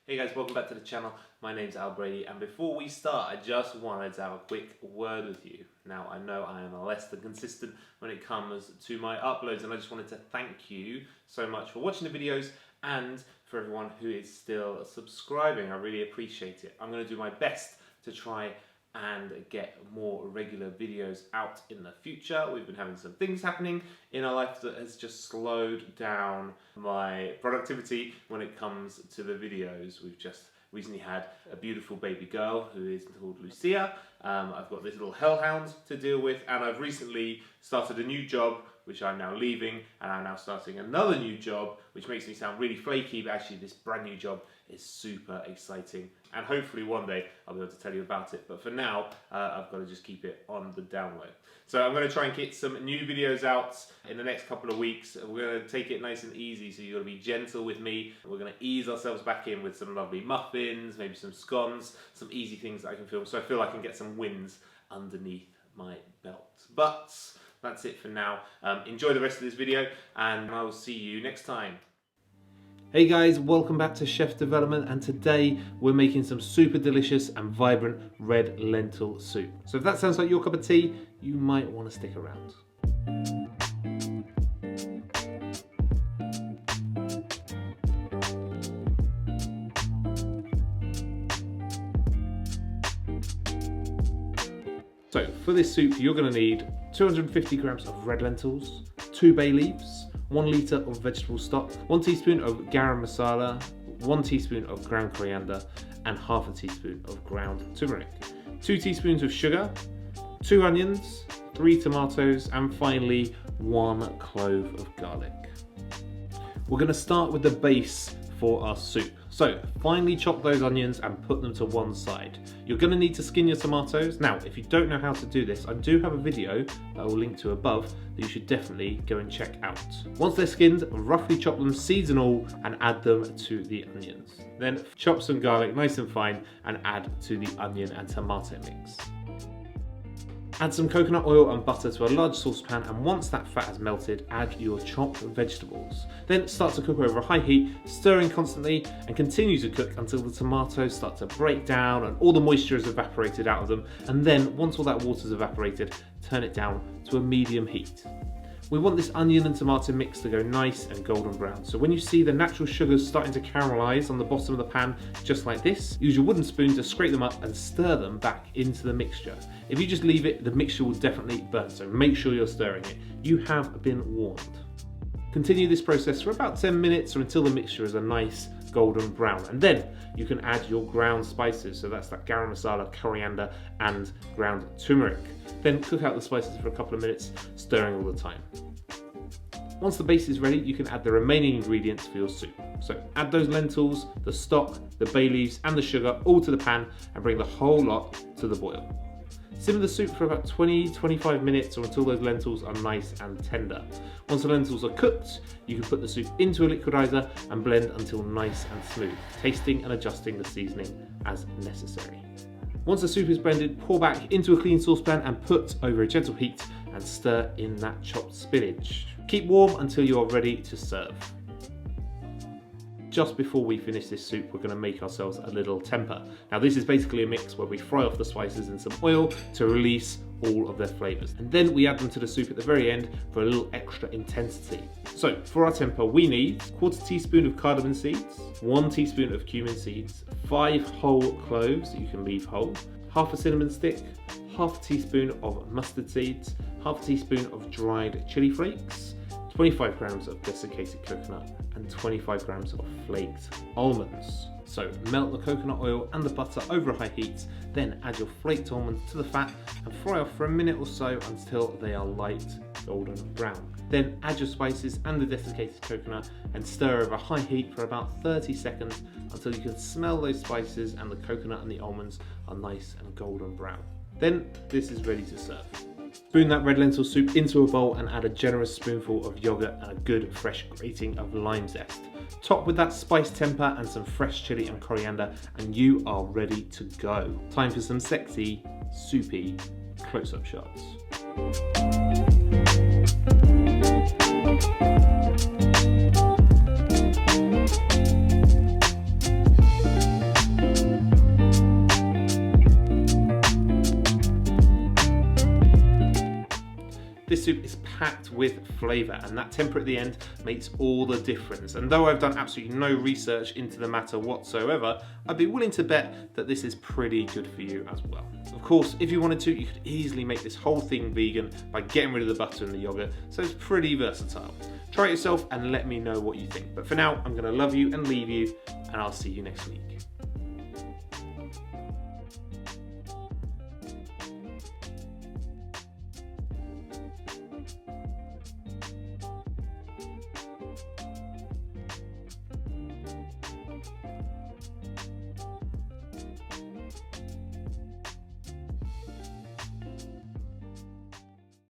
Hey guys, welcome back to the channel. My name's Al Brady, and before we start, I just wanted to have a quick word with you. Now, I know I am less than consistent when it comes to my uploads, and I just wanted to thank you so much for watching the videos and for everyone who is still subscribing. I really appreciate it. I'm going to do my best to try and get more regular videos out in the future. We've been having some things happening in our life that has just slowed down my productivity when it comes to the videos. We've just recently had a beautiful baby girl who is called Lucia. I've got this little hellhound to deal with, and I've recently started a new job which I'm now leaving, and I'm now starting another new job, which makes me sound really flaky, but actually this brand new job is super exciting, and hopefully one day I'll be able to tell you about it. But for now, I've got to just keep it on the down low. So I'm going to try and get some new videos out in the next couple of weeks. We're going to take it nice and easy, so you've got to be gentle with me. We're going to ease ourselves back in with some lovely muffins, maybe some scones, some easy things that I can film, so I feel I can get some wins underneath my belt. But that's it for now. Enjoy the rest of this video, and I will see you next time. Hey guys, welcome back to Chef Development, and today we're making some super delicious and vibrant red lentil soup. So if that sounds like your cup of tea, you might want to stick around. So for this soup, you're going to need 250 grams of red lentils, 2 bay leaves, 1 litre of vegetable stock, 1 teaspoon of garam masala, 1 teaspoon of ground coriander, and half a teaspoon of ground turmeric, 2 teaspoons of sugar, 2 onions, 3 tomatoes, and finally 1 clove of garlic. We're going to start with the base for our soup. So finely chop those onions and put them to one side. You're going to need to skin your tomatoes. Now, if you don't know how to do this, I do have a video that I will link to above that you should definitely go and check out. Once they're skinned, roughly chop them, seeds and all, and add them to the onions. Then chop some garlic nice and fine and add to the onion and tomato mix. Add some coconut oil and butter to a large saucepan, and once that fat has melted, add your chopped vegetables. Then start to cook over a high heat, stirring constantly, and continue to cook until the tomatoes start to break down and all the moisture is evaporated out of them. And then once all that water is evaporated, turn it down to a medium heat. We want this onion and tomato mix to go nice and golden brown. So when you see the natural sugars starting to caramelize on the bottom of the pan, just like this, use your wooden spoon to scrape them up and stir them back into the mixture. If you just leave it, the mixture will definitely burn, so make sure you're stirring it. You have been warned. Continue this process for about 10 minutes or until the mixture is a nice golden brown, and then you can add your ground spices. So that's that garam masala, coriander, and ground turmeric. Then cook out the spices for a couple of minutes, stirring all the time. Once the base is ready, you can add the remaining ingredients for your soup. So add those lentils, the stock, the bay leaves, and the sugar all to the pan, and bring the whole lot to the boil. Simmer the soup for about 20-25 minutes or until those lentils are nice and tender. Once the lentils are cooked, you can put the soup into a liquidizer and blend until nice and smooth, tasting and adjusting the seasoning as necessary. Once the soup is blended, pour back into a clean saucepan and put over a gentle heat and stir in that chopped spinach. Keep warm until you are ready to serve. Just before we finish this soup, we're going to make ourselves a little tempeh. Now this is basically a mix where we fry off the spices in some oil to release all of their flavours. And then we add them to the soup at the very end for a little extra intensity. So for our tempeh, we need 1/4 teaspoon of cardamom seeds, 1 teaspoon of cumin seeds, 5 whole cloves that you can leave whole, half a cinnamon stick, half a teaspoon of mustard seeds, half a teaspoon of dried chili flakes, 25 grams of desiccated coconut, and 25 grams of flaked almonds. So melt the coconut oil and the butter over a high heat, then add your flaked almonds to the fat and fry off for a minute or so until they are light golden brown. Then add your spices and the desiccated coconut and stir over high heat for about 30 seconds until you can smell those spices and the coconut and the almonds are nice and golden brown. Then this is ready to serve. Spoon that red lentil soup into a bowl and add a generous spoonful of yogurt and a good fresh grating of lime zest. Top with that spiced tempeh and some fresh chili and coriander, and you are ready to go. Time for some sexy, soupy close-up shots. this soup is packed with flavour, and that temper at the end makes all the difference. And though I've done absolutely no research into the matter whatsoever, I'd be willing to bet that this is pretty good for you as well. Of course, if you wanted to, you could easily make this whole thing vegan by getting rid of the butter and the yogurt, so it's pretty versatile. Try it yourself and let me know what you think. But for now, I'm going to love you and leave you, and I'll see you next week.